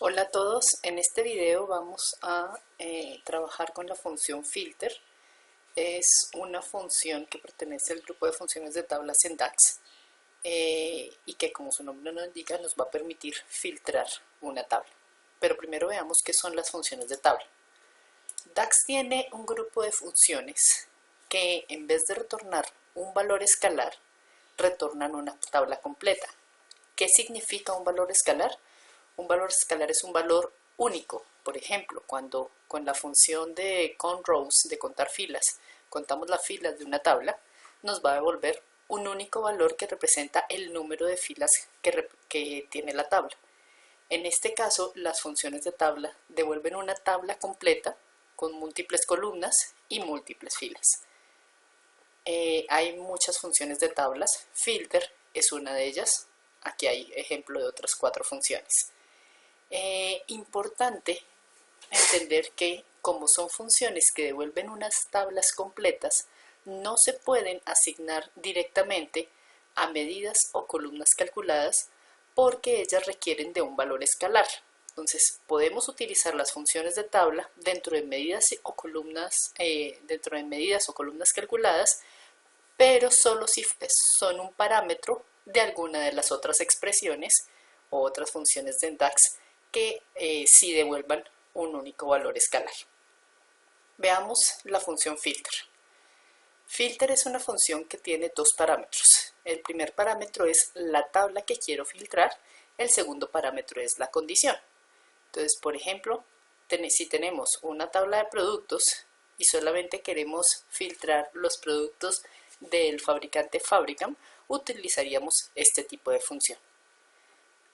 Hola a todos, en este video vamos a trabajar con la función filter. Es una función que pertenece al grupo de funciones de tablas en DAX y que, como su nombre nos indica, nos va a permitir filtrar una tabla. Pero primero veamos qué son las funciones de tabla. DAX tiene un grupo de funciones que, en vez de retornar un valor escalar, retornan una tabla completa. ¿Qué significa un valor escalar? Un valor escalar es un valor único. Por ejemplo, cuando con la función de count rows, de contar filas, contamos las filas de una tabla, nos va a devolver un único valor que representa el número de filas que tiene la tabla. En este caso, las funciones de tabla devuelven una tabla completa con múltiples columnas y múltiples filas. Hay muchas funciones de tablas. Filter es una de ellas. Aquí hay ejemplo de otras 4 funciones. Importante entender que, como son funciones que devuelven unas tablas completas, no se pueden asignar directamente a medidas o columnas calculadas porque ellas requieren de un valor escalar. Entonces, podemos utilizar las funciones de tabla dentro de medidas o columnas calculadas, pero solo si son un parámetro de alguna de las otras expresiones o otras funciones de DAX que sí devuelvan un único valor escalar. Veamos la función filter. Filter es una función que tiene 2 parámetros. El primer parámetro es la tabla que quiero filtrar, el segundo parámetro es la condición. Entonces, por ejemplo, si tenemos una tabla de productos y solamente queremos filtrar los productos del fabricante Fabricam, utilizaríamos este tipo de función.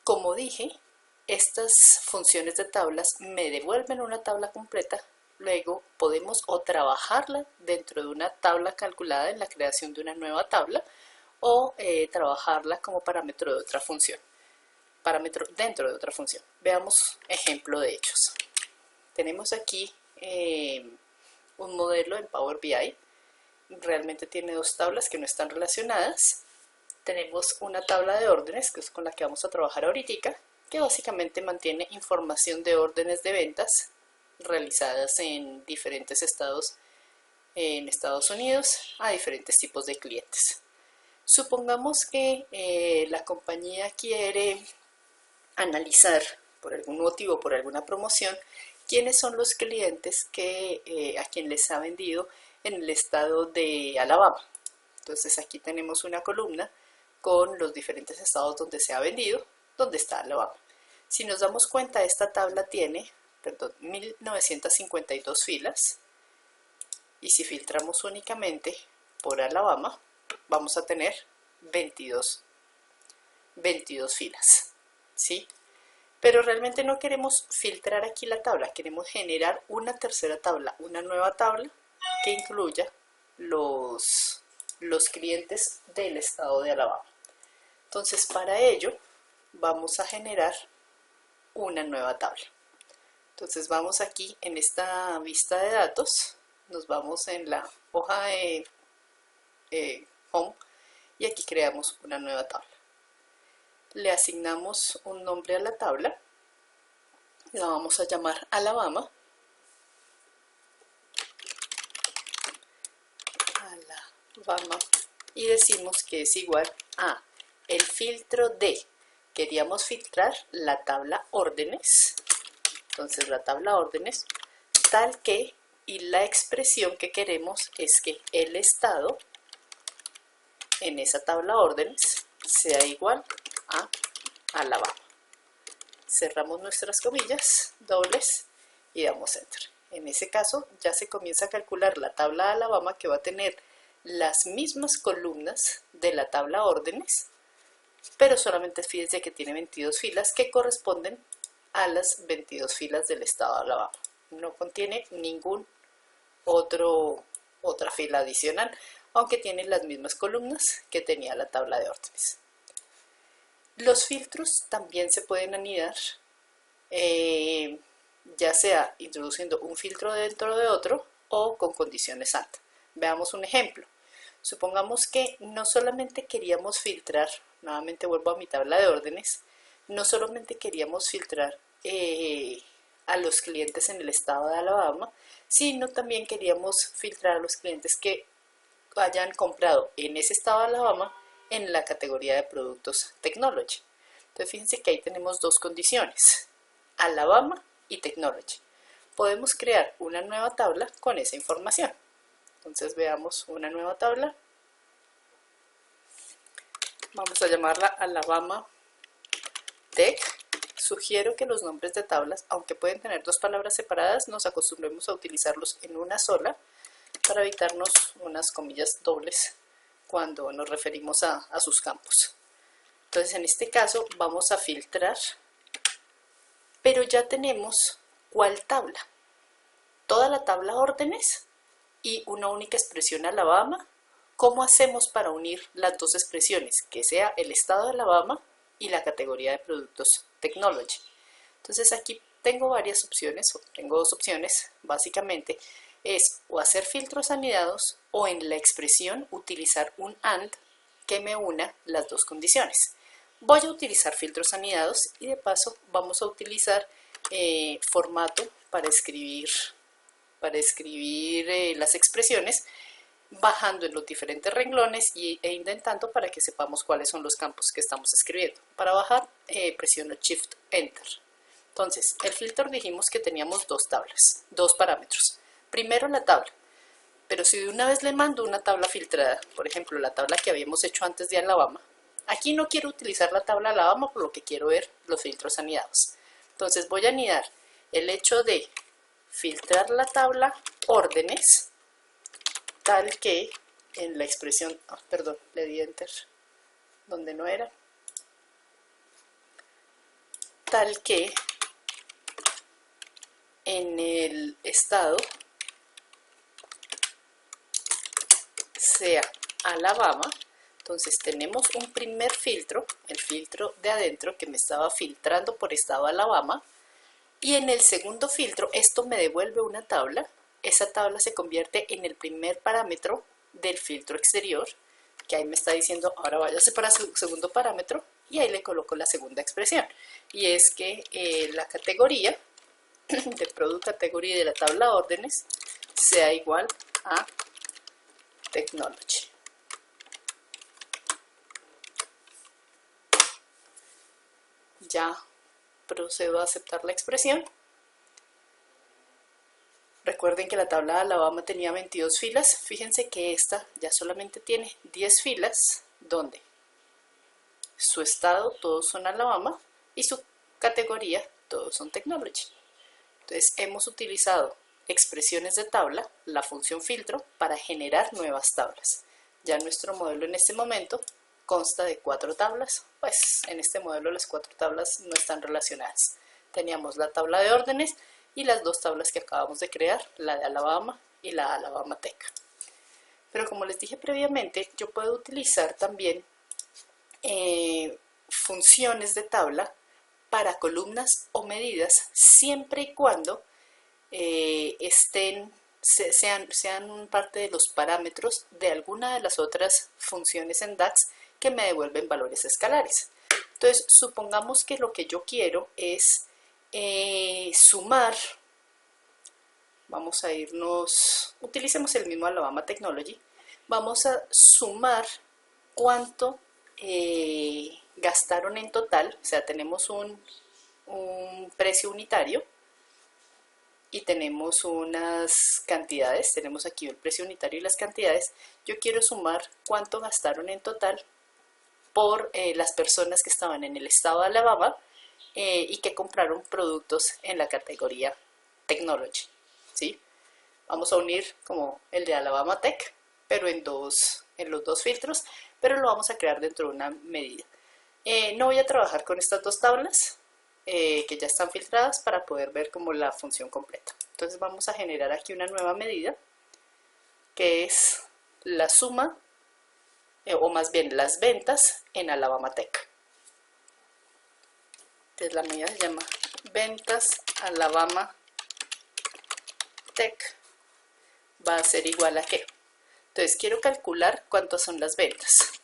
Como dije, estas funciones de tablas me devuelven una tabla completa, luego podemos o trabajarla dentro de una tabla calculada en la creación de una nueva tabla o trabajarla como parámetro de otra función, parámetro dentro de otra función. Veamos ejemplo de ellos. Tenemos aquí un modelo en Power BI, realmente tiene 2 tablas que no están relacionadas. Tenemos una tabla de órdenes, que es con la que vamos a trabajar ahorita, que básicamente mantiene información de órdenes de ventas realizadas en diferentes estados en Estados Unidos a diferentes tipos de clientes. Supongamos que la compañía quiere analizar, por algún motivo, por alguna promoción, quiénes son los clientes a quien les ha vendido en el estado de Alabama. Entonces aquí tenemos una columna con los diferentes estados donde se ha vendido, donde está Alabama. Si nos damos cuenta, esta tabla tiene 1952 filas, y si filtramos únicamente por Alabama, vamos a tener 22 filas, ¿sí? Pero realmente no queremos filtrar aquí la tabla, queremos generar una tercera tabla, una nueva tabla que incluya los clientes del estado de Alabama. Entonces, para ello vamos a generar una nueva tabla. Entonces vamos aquí en esta vista de datos, nos vamos en la hoja de Home y aquí creamos una nueva tabla. Le asignamos un nombre a la tabla, la vamos a llamar Alabama. Y decimos que es igual a el filtro de, queríamos filtrar la tabla órdenes, entonces la tabla órdenes tal que, y la expresión que queremos es que el estado en esa tabla órdenes sea igual a Alabama. Cerramos nuestras comillas dobles y damos enter. En ese caso ya se comienza a calcular la tabla de Alabama, que va a tener las mismas columnas de la tabla órdenes, pero solamente fíjense que tiene 22 filas que corresponden a las 22 filas del estado de Alabama. No contiene ningún otra fila adicional, aunque tiene las mismas columnas que tenía la tabla de órdenes. Los filtros también se pueden anidar, ya sea introduciendo un filtro dentro de otro o con condiciones AND. Veamos un ejemplo. Supongamos que no solamente queríamos filtrar, nuevamente vuelvo a mi tabla de órdenes, no solamente queríamos filtrar a los clientes en el estado de Alabama, sino también queríamos filtrar a los clientes que hayan comprado en ese estado de Alabama en la categoría de productos Technology. Entonces fíjense que ahí tenemos dos condiciones, Alabama y Technology. Podemos crear una nueva tabla con esa información. Entonces veamos una nueva tabla. Vamos a llamarla Alabama Tech. Sugiero que los nombres de tablas, aunque pueden tener dos palabras separadas, nos acostumbremos a utilizarlos en una sola para evitarnos unas comillas dobles cuando nos referimos a sus campos. Entonces en este caso vamos a filtrar, pero ya tenemos ¿cuál tabla? Toda la tabla órdenes y una única expresión Alabama. ¿Cómo hacemos para unir las dos expresiones? Que sea el estado de Alabama y la categoría de productos Technology. Entonces aquí tengo varias opciones, tengo dos opciones, básicamente es o hacer filtros anidados o en la expresión utilizar un AND que me una las dos condiciones. Voy a utilizar filtros anidados y de paso vamos a utilizar formato para escribir las expresiones, bajando en los diferentes renglones e indentando para que sepamos cuáles son los campos que estamos escribiendo. Para bajar presiono Shift Enter. Entonces el filtro dijimos que teníamos dos tablas, dos parámetros. Primero la tabla, pero si de una vez le mando una tabla filtrada, por ejemplo la tabla que habíamos hecho antes de Alabama, aquí no quiero utilizar la tabla Alabama por lo que quiero ver los filtros anidados. Entonces voy a anidar el hecho de filtrar la tabla órdenes tal que en la expresión, perdón, le di enter donde no era, tal que en el estado sea Alabama. Entonces tenemos un primer filtro, el filtro de adentro que me estaba filtrando por estado Alabama, y en el segundo filtro esto me devuelve una tabla. Esa tabla se convierte en el primer parámetro del filtro exterior, que ahí me está diciendo ahora váyase para su segundo parámetro, y ahí le coloco la segunda expresión, y es que la categoría de Product Category de la tabla órdenes sea igual a Technology. Ya procedo a aceptar la expresión. Recuerden que la tabla de Alabama tenía 22 filas. Fíjense que esta ya solamente tiene 10 filas, donde su estado todos son Alabama y su categoría todos son Technology. Entonces hemos utilizado expresiones de tabla, la función filtro, para generar nuevas tablas. Ya nuestro modelo en este momento consta de 4 tablas, pues en este modelo las 4 tablas no están relacionadas. Teníamos la tabla de órdenes y las dos tablas que acabamos de crear, la de Alabama y la de Alabama Tech. Pero como les dije previamente, yo puedo utilizar también funciones de tabla para columnas o medidas, siempre y cuando sean parte de los parámetros de alguna de las otras funciones en DAX que me devuelven valores escalares. Entonces, supongamos que lo que yo quiero es sumar, vamos a irnos, utilicemos el mismo Alabama Technology, vamos a sumar cuánto gastaron en total, o sea, tenemos un precio unitario y tenemos unas cantidades, tenemos aquí el precio unitario y las cantidades. Yo quiero sumar cuánto gastaron en total por las personas que estaban en el estado de Alabama y que compraron productos en la categoría Technology, ¿sí? Vamos a unir como el de Alabama Tech, pero en los dos filtros, pero lo vamos a crear dentro de una medida. No voy a trabajar con estas dos tablas que ya están filtradas para poder ver como la función completa. Entonces vamos a generar aquí una nueva medida que es la suma o más bien las ventas en Alabama Tech. Entonces la medida se llama ventas Alabama Tech, va a ser igual a ¿qué? Entonces quiero calcular cuántas son las ventas.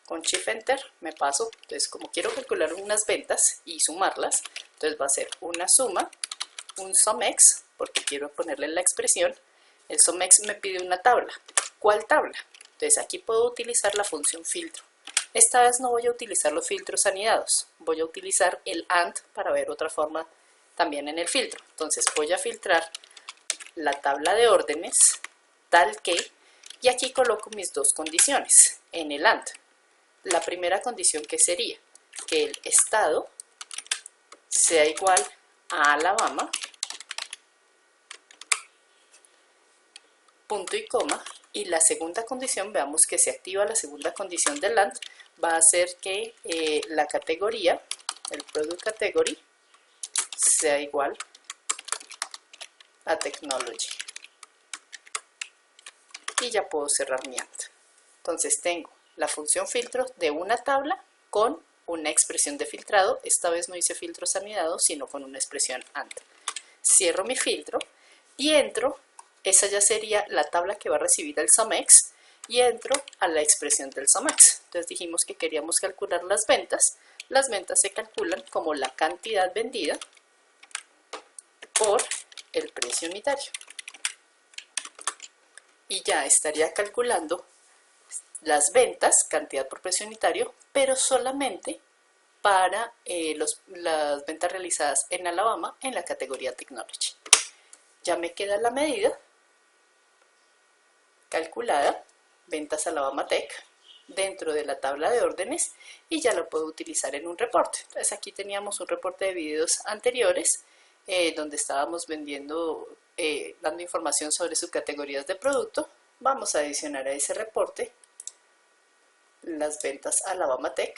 con Shift Enter me paso. Entonces, como quiero calcular unas ventas y sumarlas, entonces va a ser una suma, un SUMEX, porque quiero ponerle la expresión. El SUMEX me pide una tabla. ¿Cuál tabla? Entonces aquí puedo utilizar la función filtro. Esta vez no voy a utilizar los filtros anidados, voy a utilizar el AND para ver otra forma también en el filtro. Entonces voy a filtrar la tabla de órdenes tal que, y aquí coloco mis dos condiciones en el AND. La primera condición que sería que el estado sea igual a Alabama, punto y coma, y la segunda condición, veamos que se activa la segunda condición del AND, va a ser que la categoría, el product category, sea igual a technology. Y ya puedo cerrar mi AND. Entonces tengo la función filtro de una tabla con una expresión de filtrado. Esta vez no hice filtros anidados, sino con una expresión AND. Cierro mi filtro y entro. Esa ya sería la tabla que va a recibir el SUMEX y entro a la expresión del SUMEX. Entonces dijimos que queríamos calcular las ventas. Las ventas se calculan como la cantidad vendida por el precio unitario. Y ya estaría calculando las ventas, cantidad por precio unitario, pero solamente para las ventas realizadas en Alabama en la categoría Technology. Ya me queda la medida calculada, ventas Alabama Tech, dentro de la tabla de órdenes y ya lo puedo utilizar en un reporte. Entonces aquí teníamos un reporte de videos anteriores donde estábamos vendiendo, dando información sobre subcategorías de producto. Vamos a adicionar a ese reporte las ventas Alabama Tech,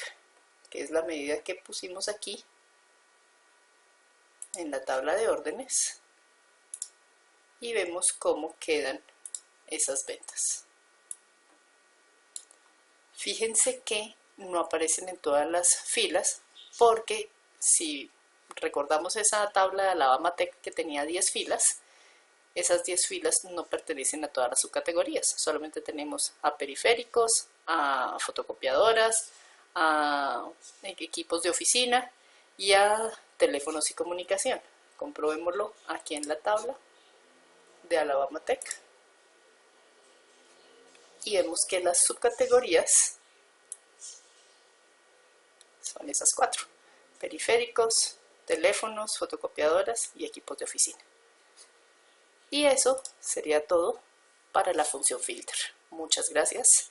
que es la medida que pusimos aquí en la tabla de órdenes, y vemos cómo quedan esas ventas. Fíjense que no aparecen en todas las filas porque si recordamos esa tabla de Alabama Tech que tenía 10 filas, esas 10 filas no pertenecen a todas las subcategorías, solamente tenemos a periféricos, a fotocopiadoras, a equipos de oficina y a teléfonos y comunicación. Comprobémoslo aquí en la tabla de Alabama Tech y vemos que las subcategorías son esas 4: periféricos, teléfonos, fotocopiadoras y equipos de oficina. Y eso sería todo para la función filter. Muchas gracias.